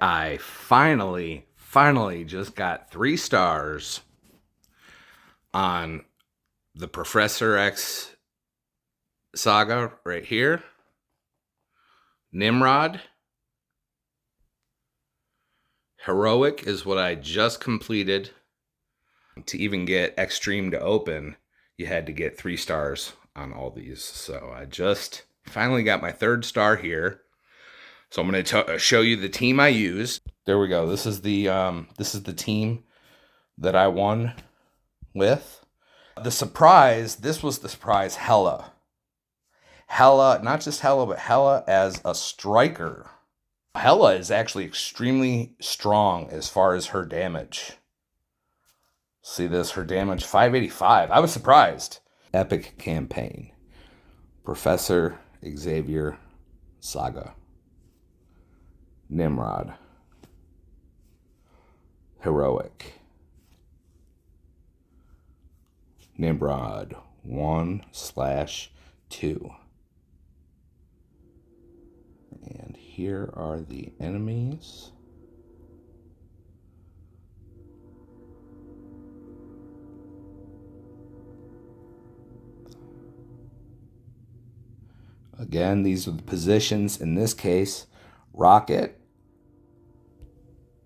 I finally just got 3 stars on the Professor X saga right here. Nimrod. Heroic is what I just completed. To even get Extreme to open, you had to get 3 stars on all these. So I just finally got my 3rd star here. So I'm going to show you the team I used. There we go. This is the team that I won with. This was the surprise. Hela, not just Hela, but Hela as a striker. Hela is actually extremely strong as far as her damage. See this, her damage 585. I was surprised. Epic campaign. Professor Xavier Saga. Nimrod. Heroic. Nimrod 1/2. And here are the enemies. Again, these are the positions. In this case, Rocket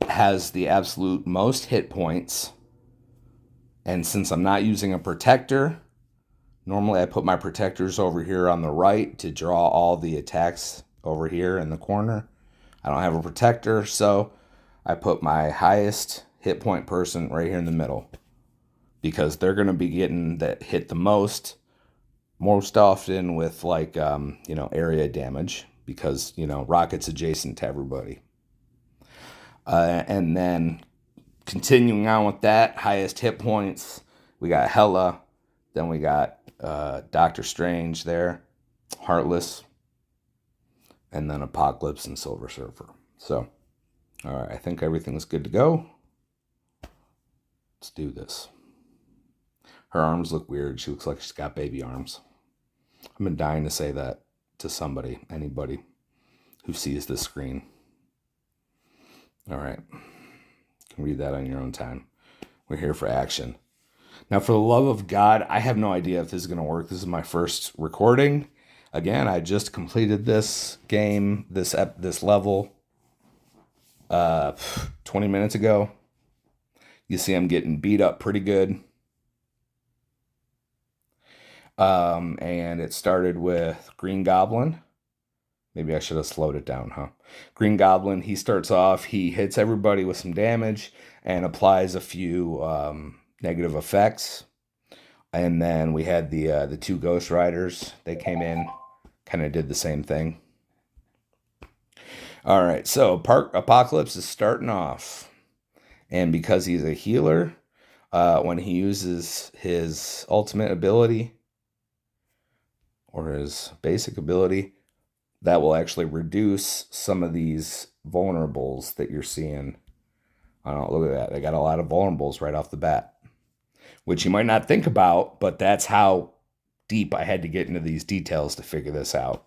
has the absolute most hit points. And since I'm not using a protector, normally I put my protectors over here on the right to draw all the attacks over here in the corner. I don't have a protector, so I put my highest hit point person right here in the middle, because they're going to be getting that hit the most often with area damage, because Rocket's adjacent to everybody. And then continuing on with that, highest hit points, we got Hela, then we got Doctor Strange there, Heartless, and then Apocalypse and Silver Surfer. So, all right, I think everything's good to go. Let's do this. Her arms look weird. She looks like she's got baby arms. I've been dying to say that to anybody who sees this screen. All right. You can read that on your own time. We're here for action. Now, for the love of God, I have no idea if this is going to work. This is my first recording. Again, I just completed this game, this level, 20 minutes ago. You see I'm getting beat up pretty good. And it started with Green Goblin. Maybe I should have slowed it down, huh? Green Goblin, he starts off, he hits everybody with some damage and applies a few negative effects. And then we had the 2 Ghost Riders. They came in, kind of did the same thing. All right, so Apocalypse is starting off. And because he's a healer, when he uses his ultimate ability, or his basic ability, that will actually reduce some of these vulnerables that you're seeing. Look at that. They got a lot of vulnerables right off the bat, which you might not think about, but that's how deep I had to get into these details to figure this out.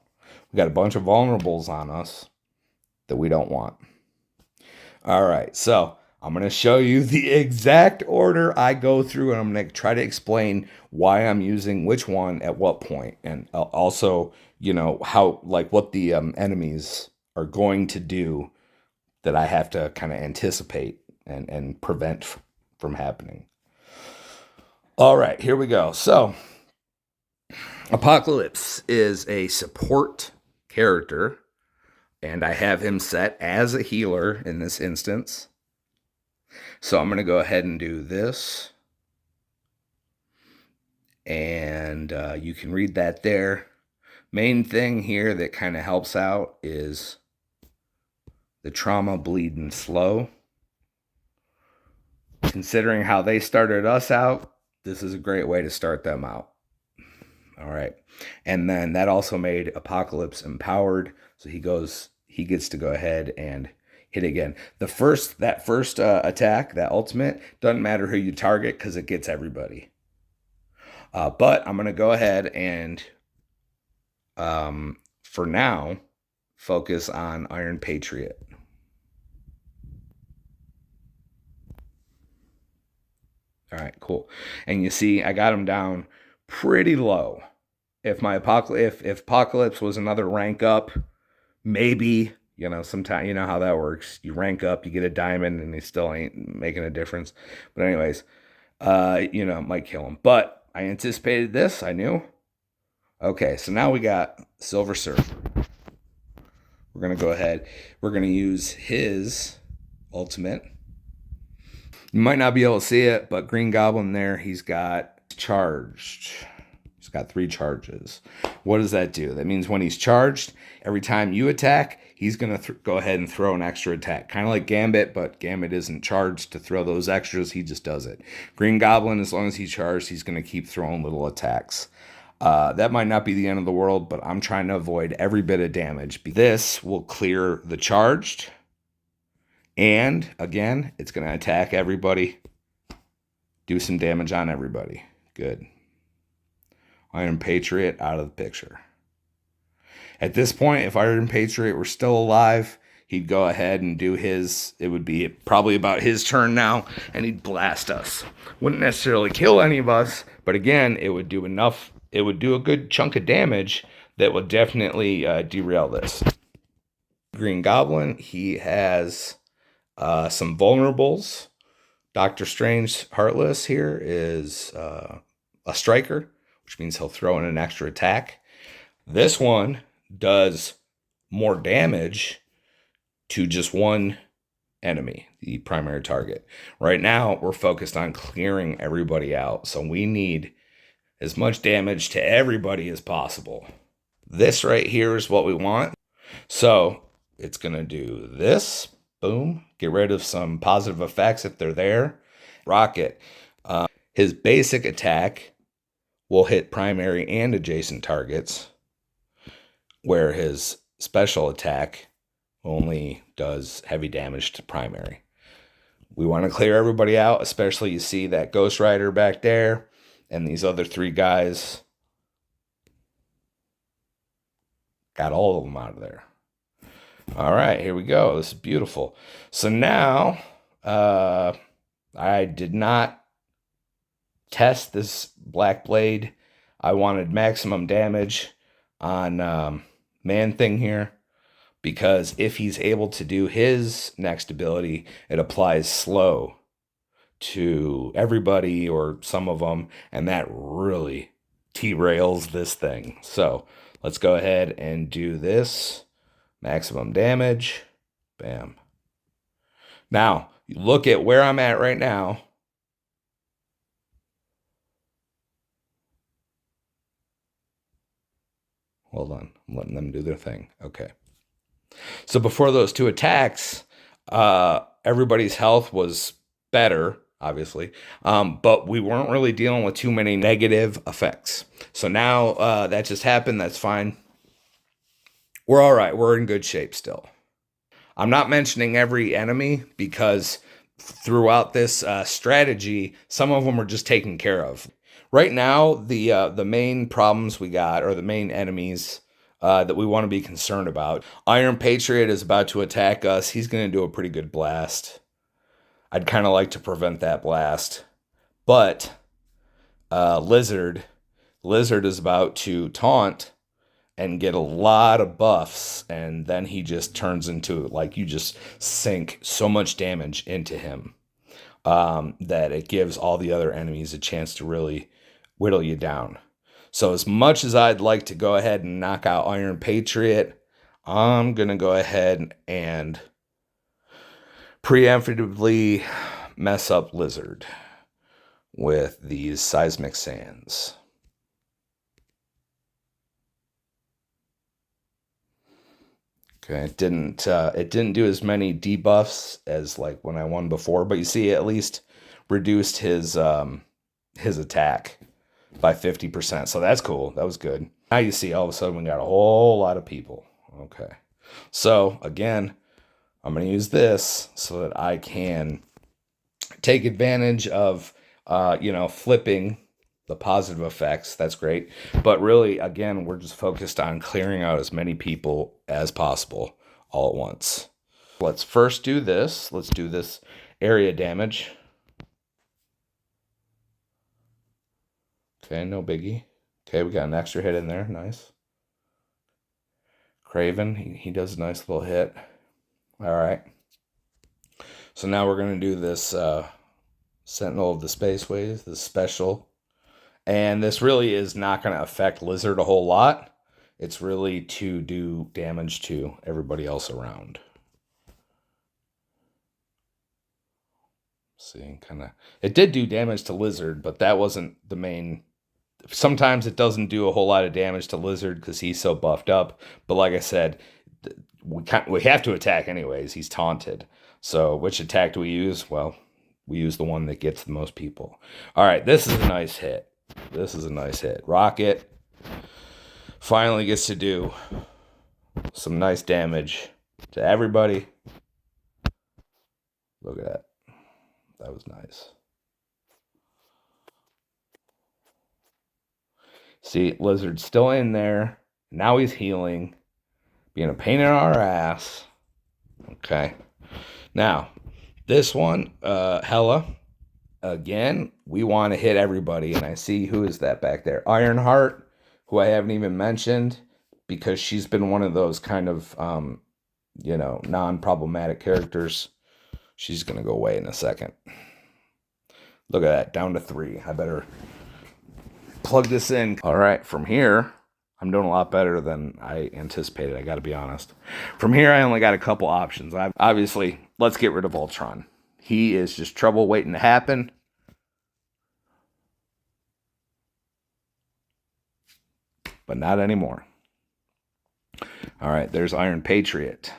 We got a bunch of vulnerables on us that we don't want. All right, so I'm going to show you the exact order I go through, and I'm going to try to explain why I'm using which one at what point, and also, how, what the enemies are going to do that I have to kind of anticipate and prevent from happening. All right, here we go. So, Apocalypse is a support character, and I have him set as a healer in this instance. So I'm going to go ahead and do this. And you can read that there. Main thing here that kind of helps out is the trauma, bleed, and slow. Considering how they started us out, this is a great way to start them out. All right. And then that also made Apocalypse empowered. So he gets to go ahead and hit again. That first attack, that ultimate, doesn't matter who you target because it gets everybody. But I'm going to go ahead and, for now, focus on Iron Patriot. All right, cool. And you see, I got him down pretty low. If Apocalypse was another rank up, maybe, sometimes, you know how that works. You rank up, you get a diamond, and he still ain't making a difference. But anyways, might kill him. But I anticipated this. I knew. Okay, so now we got Silver Surfer. We're going to go ahead. We're going to use his ultimate. You might not be able to see it, but Green Goblin there, he's got charged. He's got 3 charges. What does that do? That means when he's charged, every time you attack, he's going to go ahead and throw an extra attack. Kind of like Gambit, but Gambit isn't charged to throw those extras. He just does it. Green Goblin, as long as he's charged, he's going to keep throwing little attacks. That might not be the end of the world, but I'm trying to avoid every bit of damage. This will clear the charged. And, again, it's going to attack everybody. Do some damage on everybody. Good. Iron Patriot out of the picture. At this point, if Iron Patriot were still alive, he'd go ahead and do his. It would be probably about his turn now, and he'd blast us. Wouldn't necessarily kill any of us, but again, it would do enough. It would do a good chunk of damage that would definitely derail this. Green Goblin, he has some vulnerables. Doctor Strange Heartless here is a striker, which means he'll throw in an extra attack. This one does more damage to just one enemy, the primary target. Right now, we're focused on clearing everybody out, so we need as much damage to everybody as possible. This right here is what we want. So it's going to do this. Boom. Get rid of some positive effects if they're there. Rocket. His basic attack will hit primary and adjacent targets, where his special attack only does heavy damage to primary. We want to clear everybody out, especially you see that Ghost Rider back there and these other 3 guys. Got all of them out of there. All right, here we go. This is beautiful. So now, I did not test this Black Blade. I wanted maximum damage on Man-Thing here, because if he's able to do his next ability, it applies slow to everybody or some of them, and that really derails this thing. So let's go ahead and do this. Maximum damage. Bam. Now, look at where I'm at right now. Hold on. I'm letting them do their thing. Okay. So before those 2 attacks, everybody's health was better, obviously, but we weren't really dealing with too many negative effects. So now that just happened. That's fine. We're all right. We're in good shape still. I'm not mentioning every enemy because throughout this strategy, some of them are just taken care of. Right now, the main problems we got, or the main enemies that we want to be concerned about. Iron Patriot is about to attack us. He's going to do a pretty good blast. I'd kind of like to prevent that blast. But Lizard is about to taunt and get a lot of buffs, and then he just turns into, like, you just sink so much damage into him that it gives all the other enemies a chance to really whittle you down. So as much as I'd like to go ahead and knock out Iron Patriot, I'm going to go ahead and preemptively mess up Lizard with these seismic sands. Okay, it didn't do as many debuffs as like when I won before, but you see, it at least reduced his attack by 50%. So that's cool. That was good. Now you see, all of a sudden we got a whole lot of people. Okay, so again, I'm going to use this so that I can take advantage of flipping the positive effects. That's great. But really, again, we're just focused on clearing out as many people as possible all at once. Let's first do this. Let's do this area damage. Okay, no biggie. Okay, we got an extra hit in there. Nice. Craven, he does a nice little hit. All right. So now we're going to do this Sentinel of the Spaceways, this special. And this really is not going to affect Lizard a whole lot. It's really to do damage to everybody else around. See, kind of. It did do damage to Lizard, but that wasn't the main. Sometimes it doesn't do a whole lot of damage to Lizard because he's so buffed up. But like I said, we have to attack anyways. He's taunted. So which attack do we use? Well, we use the one that gets the most people. All right, this is a nice hit. This is a nice hit. Rocket finally gets to do some nice damage to everybody. Look at that. That was nice. See, Lizard's still in there. Now he's healing. Being a pain in our ass. Okay. Now, this one, Hella. Again, we want to hit everybody. And I see, who is that back there? Ironheart, who I haven't even mentioned, because she's been one of those kind of, non-problematic characters. She's going to go away in a second. Look at that, down to 3. I better plug this in. All right, from here, I'm doing a lot better than I anticipated, I got to be honest. From here, I only got a couple options. Obviously, let's get rid of Ultron. He is just trouble waiting to happen. But not anymore. All right, there's Iron Patriot.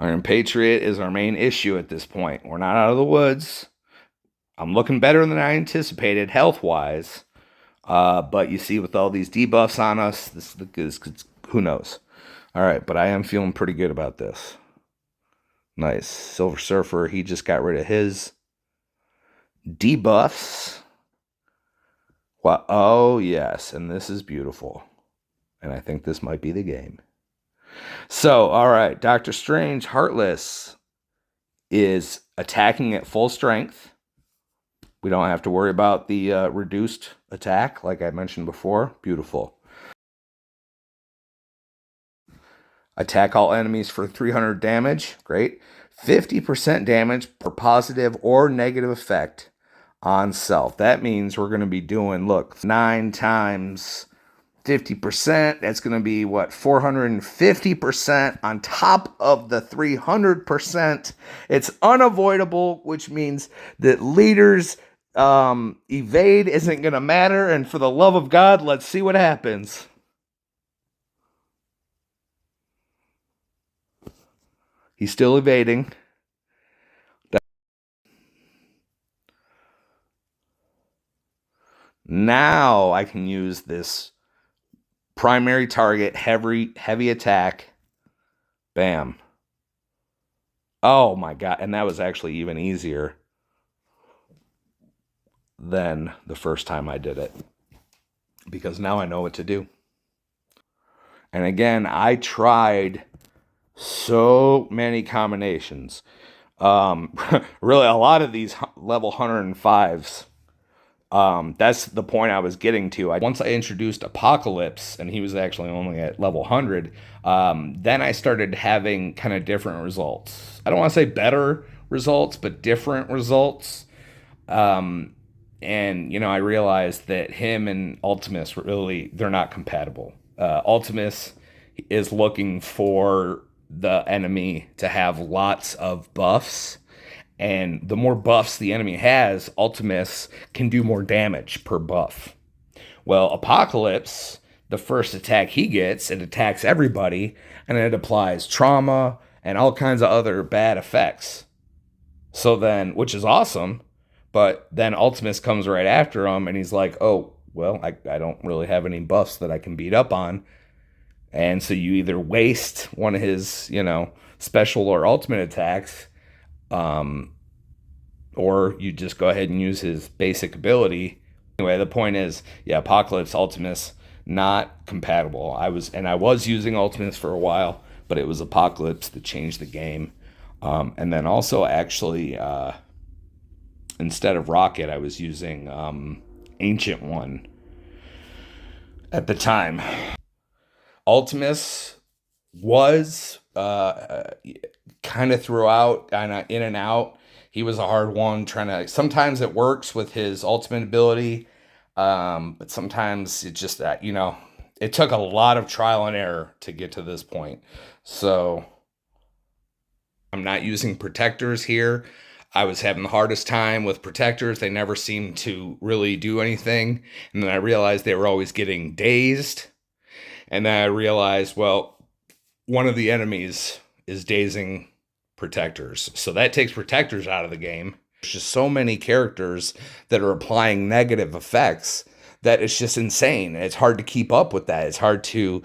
Iron Patriot is our main issue at this point. We're not out of the woods. I'm looking better than I anticipated health-wise. But you see, with all these debuffs on us, this is, who knows? All right, but I am feeling pretty good about this. Nice. Silver Surfer, he just got rid of his debuffs. Well, oh, yes, and this is beautiful. And I think this might be the game. So, all right, Doctor Strange, Heartless, is attacking at full strength. We don't have to worry about the reduced attack, like I mentioned before. Beautiful. Attack all enemies for 300 damage. Great. 50% damage per positive or negative effect on self. That means we're going to be doing, look, 9 times 50%. That's going to be, 450% on top of the 300%. It's unavoidable, which means that leaders evade isn't going to matter. And for the love of God, let's see what happens. He's still evading. Now I can use this primary target, heavy attack. Bam. Oh my God. And that was actually even easier than the first time I did it, because now I know what to do. And again, I tried so many combinations. Really, a lot of these level 105s. That's the point I was getting to. Once I introduced Apocalypse, and he was actually only at level 100, then I started having kind of different results. I don't want to say better results, but different results. And, I realized that him and Ultimus, really, they're not compatible. Ultimus is looking for the enemy to have lots of buffs. And the more buffs the enemy has, Ultimus can do more damage per buff. Well, Apocalypse, the first attack he gets, it attacks everybody, and it applies trauma and all kinds of other bad effects. So then, which is awesome, but then Ultimus comes right after him, and he's like, oh, well, I don't really have any buffs that I can beat up on. And so you either waste one of his, special or ultimate attacks, or you just go ahead and use his basic ability. Anyway, the point is, Apocalypse, Ultimus, not compatible. I was using Ultimus for a while, but it was Apocalypse that changed the game. And then also, actually, instead of Rocket, I was using ancient one at the time. Ultimus was kind of throughout, in and out. He was a hard one trying to. Sometimes it works with his ultimate ability, but sometimes it's just that, it took a lot of trial and error to get to this point. So I'm not using protectors here. I was having the hardest time with protectors. They never seemed to really do anything. And then I realized they were always getting dazed. And then I realized, well, one of the enemies is dazing protectors. So that takes protectors out of the game. There's just so many characters that are applying negative effects that it's just insane. It's hard to keep up with that. It's hard to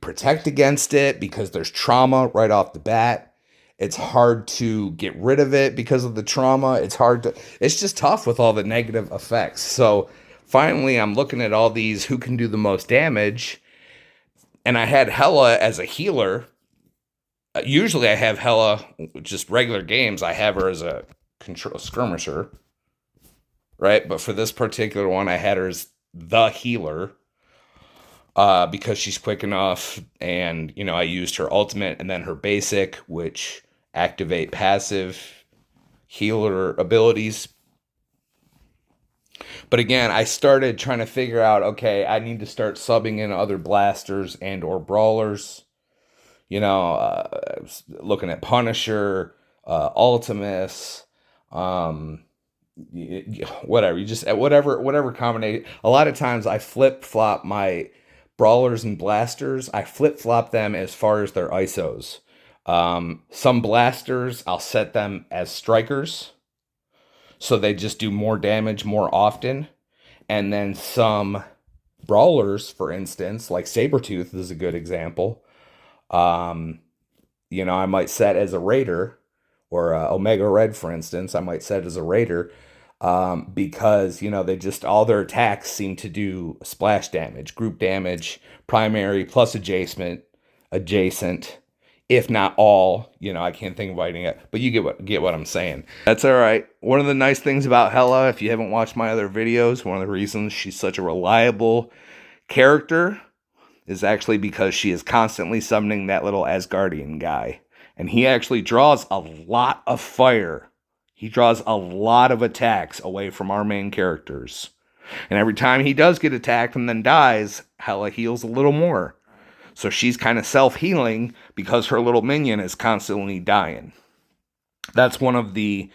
protect against it because there's trauma right off the bat. It's hard to get rid of it because of the trauma. It's just tough with all the negative effects. So finally, I'm looking at all these who can do the most damage. And I had Hela as a healer. Usually I have Hela, just regular games, I have her as a skirmisher. Right? But for this particular one, I had her as the healer. Because she's quick enough. And, I used her ultimate and then her basic, which activate passive healer abilities. But again, I started trying to figure out, okay, I need to start subbing in other blasters and or brawlers. Looking at Punisher, Ultimus, whatever. You just whatever combination. A lot of times I flip flop my brawlers and blasters. I flip flop them as far as their ISOs. Some blasters I'll set them as strikers, so they just do more damage more often. And then some brawlers, for instance, like Sabretooth is a good example. I might set as a raider, or Omega Red, for instance, I might set as a raider, because, they just, all their attacks seem to do splash damage, group damage, primary plus adjacent, if not all. I can't think of writing it, but you get what I'm saying. That's all right. One of the nice things about Hela, if you haven't watched my other videos, one of the reasons she's such a reliable character is actually because she is constantly summoning that little Asgardian guy. And he actually draws a lot of fire. He draws a lot of attacks away from our main characters. And every time he does get attacked and then dies, Hela heals a little more. So she's kind of self-healing because her little minion is constantly dying. That's one of the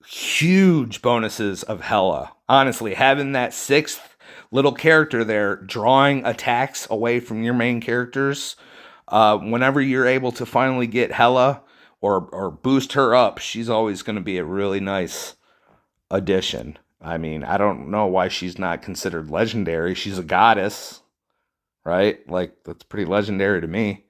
huge bonuses of Hela. Honestly, having that sixth little character there drawing attacks away from your main characters, whenever you're able to finally get Hela or boost her up, she's always going to be a really nice addition. I mean, I don't know why she's not considered legendary. She's a goddess, right? Like, that's pretty legendary to me.